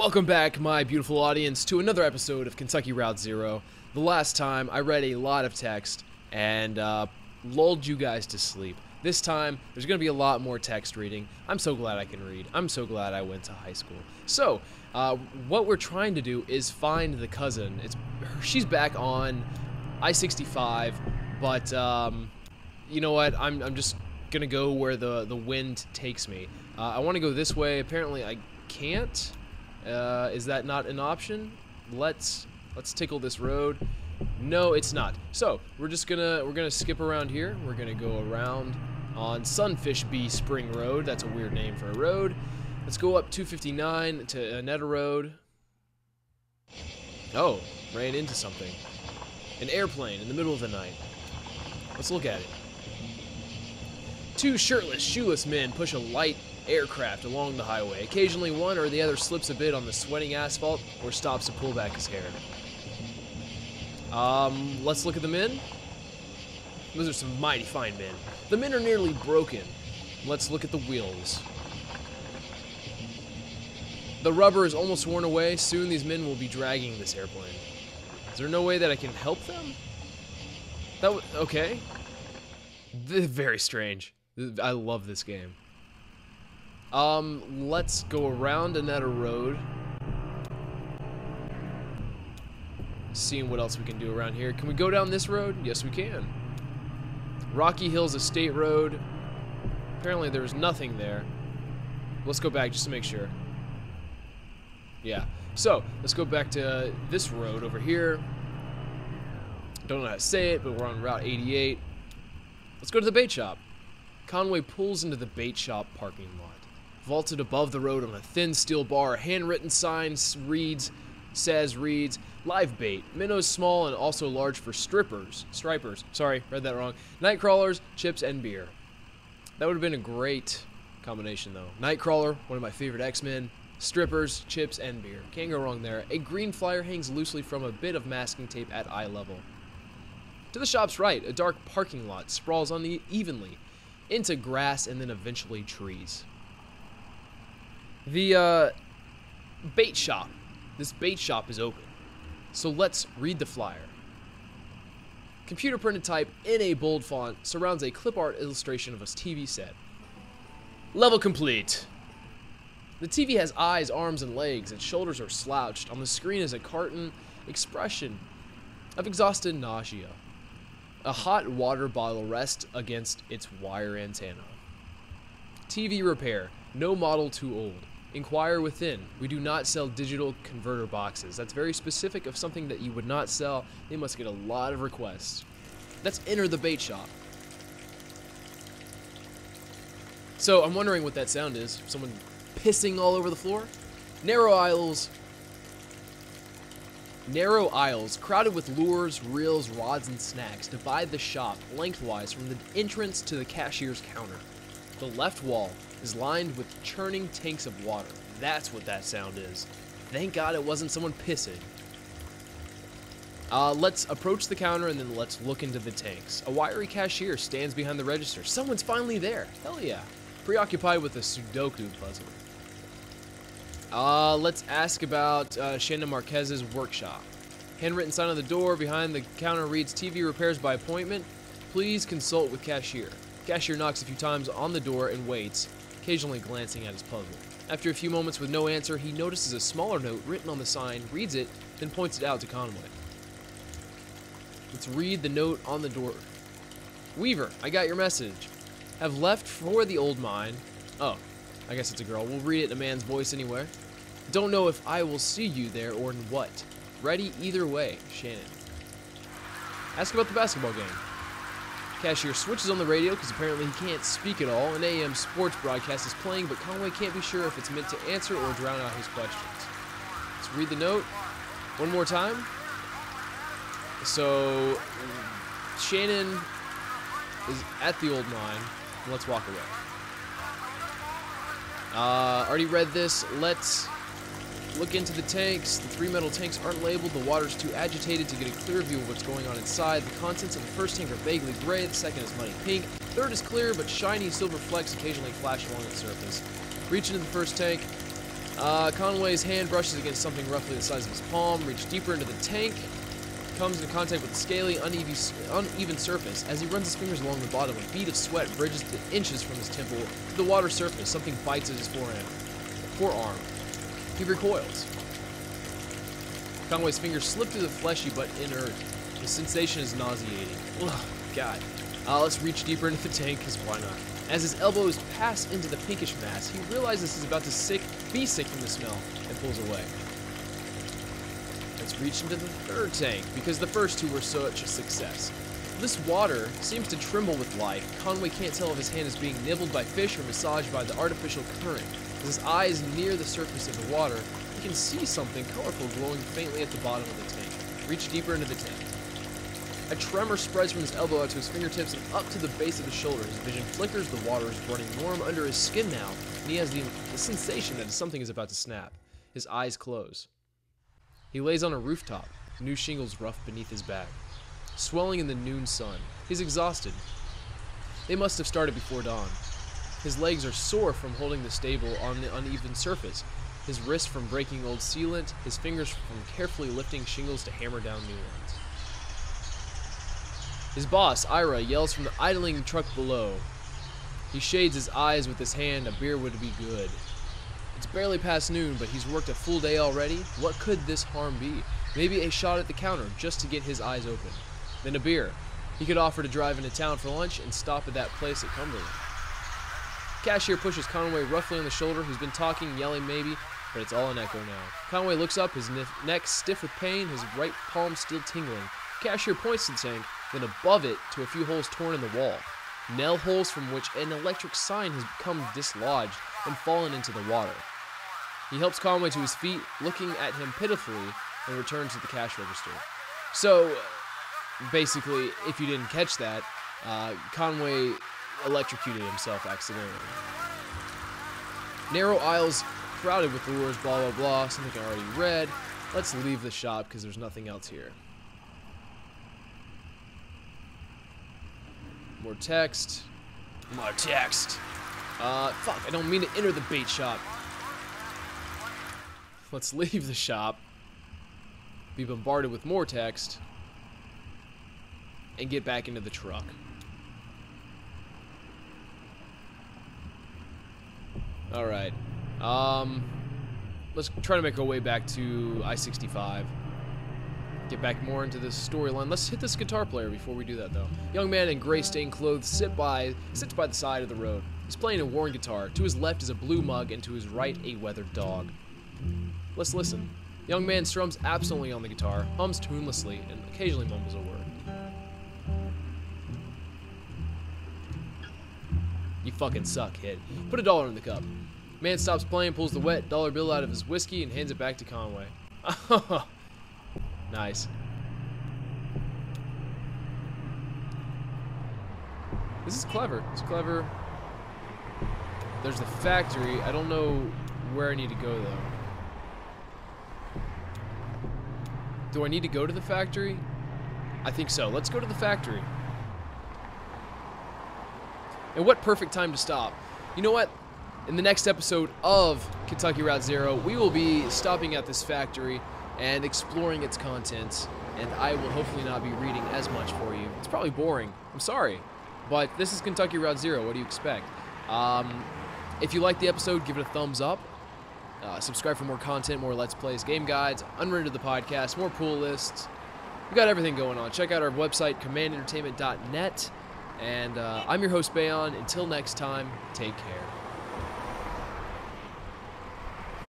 Welcome back, my beautiful audience, to another episode of Kentucky Route Zero. The last time, I read a lot of text and lulled you guys to sleep. This time, there's going to be a lot more text reading. I'm so glad I can read. I'm so glad I went to high school. So, what we're trying to do is find the cousin. She's back on I-65, but you know what? I'm just going to go where the wind takes me. I want to go this way. Apparently, I can't. Is that not an option? Let's tickle this road. No, it's not. So we're gonna skip around here. We're gonna go around on Sunfish Bee Spring Road. That's a weird name for a road. Let's go up 259 to Unrendered Road. Oh, ran into something. An airplane in the middle of the night. Let's look at it. Two shirtless, shoeless men push a light aircraft along the highway. Occasionally one or the other slips a bit on the sweating asphalt or stops to pull back his hair. Let's look at the men. Those are some mighty fine men. The men are nearly broken. Let's look at the wheels. The rubber is almost worn away. Soon these men will be dragging this airplane. Is there no way that I can help them? Okay. Very strange. I love this game. Let's go around another road. Seeing what else we can do around here. Can we go down this road? Yes, we can. Rocky Hills Estate Road. Apparently there's nothing there. Let's go back just to make sure. Yeah. So, let's go back to this road over here. Don't know how to say it, but we're on Route 88. Let's go to the bait shop. Conway pulls into the bait shop parking lot. Vaulted above the road on a thin steel bar, a handwritten sign reads, live bait, minnows small and also large for stripers, sorry, read that wrong, night crawlers, chips, and beer. That would have been a great combination though. Nightcrawler, one of my favorite X-Men, strippers, chips, and beer. Can't go wrong there. A green flyer hangs loosely from a bit of masking tape at eye level. To the shop's right, a dark parking lot sprawls unevenly into grass and then eventually trees. The bait shop. This bait shop is open. So let's read the flyer. Computer printed type in a bold font surrounds a clip art illustration of a TV set. Level complete. The TV has eyes, arms, and legs. Its shoulders are slouched. On the screen is a cartoon expression of exhausted nausea. A hot water bottle rests against its wire antenna. TV repair. No model too old. Inquire within. We do not sell digital converter boxes. That's very specific of something that you would not sell. They must get a lot of requests. Let's enter the bait shop. So I'm wondering what that sound is. Someone pissing all over the floor? Narrow aisles crowded with lures, reels, rods, and snacks divide the shop lengthwise from the entrance to the cashier's counter. The left wall is lined with churning tanks of water. That's what that sound is. Thank God it wasn't someone pissing. Let's approach the counter and then let's look into the tanks. A wiry cashier stands behind the register. Someone's finally there. Hell yeah. Preoccupied with a Sudoku puzzle. Let's ask about Shannon Marquez's workshop. Handwritten sign on the door behind the counter reads, TV repairs by appointment. Please consult with cashier. Cashier knocks a few times on the door and waits, occasionally glancing at his puzzle. After a few moments with no answer, he notices a smaller note written on the sign, reads it, then points it out to Conway. Let's read the note on the door. Weaver, I got your message. Have left for the old mine. Oh, I guess it's a girl. We'll read it in a man's voice anyway. Don't know if I will see you there or in what. Ready either way, Shannon. Ask about the basketball game. Cashier switches on the radio because apparently he can't speak at all. An AM sports broadcast is playing, but Conway can't be sure if it's meant to answer or drown out his questions. Let's read the note one more time. So, Shannon is at the old mine. Let's walk away. Already read this. Let's look into the tanks. The three metal tanks aren't labeled. The water's too agitated to get a clear view of what's going on inside. The contents of the first tank are vaguely gray. The second is muddy pink. Third is clear, but shiny silver flecks occasionally flash along its surface. Reach into the first tank. Conway's hand brushes against something roughly the size of his palm, reaches deeper into the tank, comes into contact with the scaly, uneven surface. As he runs his fingers along the bottom, a bead of sweat bridges to inches from his temple to the water surface. Something bites at his forearm. He recoils. Conway's fingers slip through the fleshy but inert. The sensation is nauseating. Ugh, God. Let's reach deeper into the tank, because why not? As his elbows pass into the pinkish mass, he realizes he's about to be sick from the smell and pulls away. Let's reach into the third tank, because the first two were such a success. This water seems to tremble with life. Conway can't tell if his hand is being nibbled by fish or massaged by the artificial current. As his eye is near the surface of the water, he can see something colorful glowing faintly at the bottom of the tank. Reach deeper into the tank. A tremor spreads from his elbow out to his fingertips and up to the base of his shoulder. His vision flickers, the water is running warm under his skin now, and he has the sensation that something is about to snap. His eyes close. He lays on a rooftop, new shingles rough beneath his back, swelling in the noon sun. He's exhausted. They must have started before dawn. His legs are sore from holding the stable on the uneven surface, his wrists from breaking old sealant, his fingers from carefully lifting shingles to hammer down new ones. His boss, Ira, yells from the idling truck below. He shades his eyes with his hand. A beer would be good. It's barely past noon, but he's worked a full day already. What could this harm be? Maybe a shot at the counter, just to get his eyes open. Then a beer. He could offer to drive into town for lunch and stop at that place at Cumberland. Cashier pushes Conway roughly on the shoulder. He's been talking, yelling maybe, but it's all an echo now. Conway looks up, his neck stiff with pain, his right palm still tingling. Cashier points to the tank, then above it to a few holes torn in the wall. Nail holes from which an electric sign has become dislodged and fallen into the water. He helps Conway to his feet, looking at him pitifully, and returns to the cash register. So, basically, if you didn't catch that, Conway electrocuted himself accidentally. Narrow aisles crowded with lures, blah blah blah, something I already read. Let's leave the shop because there's nothing else here. More text. More text. Fuck, I don't mean to enter the bait shop. Let's leave the shop. Be bombarded with more text. And get back into the truck. Alright. Let's try to make our way back to I-65. Get back more into this storyline. Let's hit this guitar player before we do that, though. Young man in gray-stained clothes sits by the side of the road. He's playing a worn guitar. To his left is a blue mug, and to his right, a weathered dog. Let's listen. Young man strums absently on the guitar, hums tunelessly, and occasionally mumbles a word. You fucking suck, kid. Put $1 in the cup. Man stops playing, pulls the wet dollar bill out of his whiskey, and hands it back to Conway. Nice. This is clever. It's clever. There's the factory. I don't know where I need to go, though. Do I need to go to the factory? I think so. Let's go to the factory. And what perfect time to stop. You know what? In the next episode of Kentucky Route Zero, we will be stopping at this factory and exploring its contents, and I will hopefully not be reading as much for you. It's probably boring. I'm sorry. But this is Kentucky Route Zero. What do you expect? If you like the episode, give it a thumbs up. Subscribe for more content, more Let's Plays, game guides, Unrendered the podcast, more pool lists. We got everything going on. Check out our website, commandentertainmentpro.net. And I'm your host, Bayon. Until next time, take care.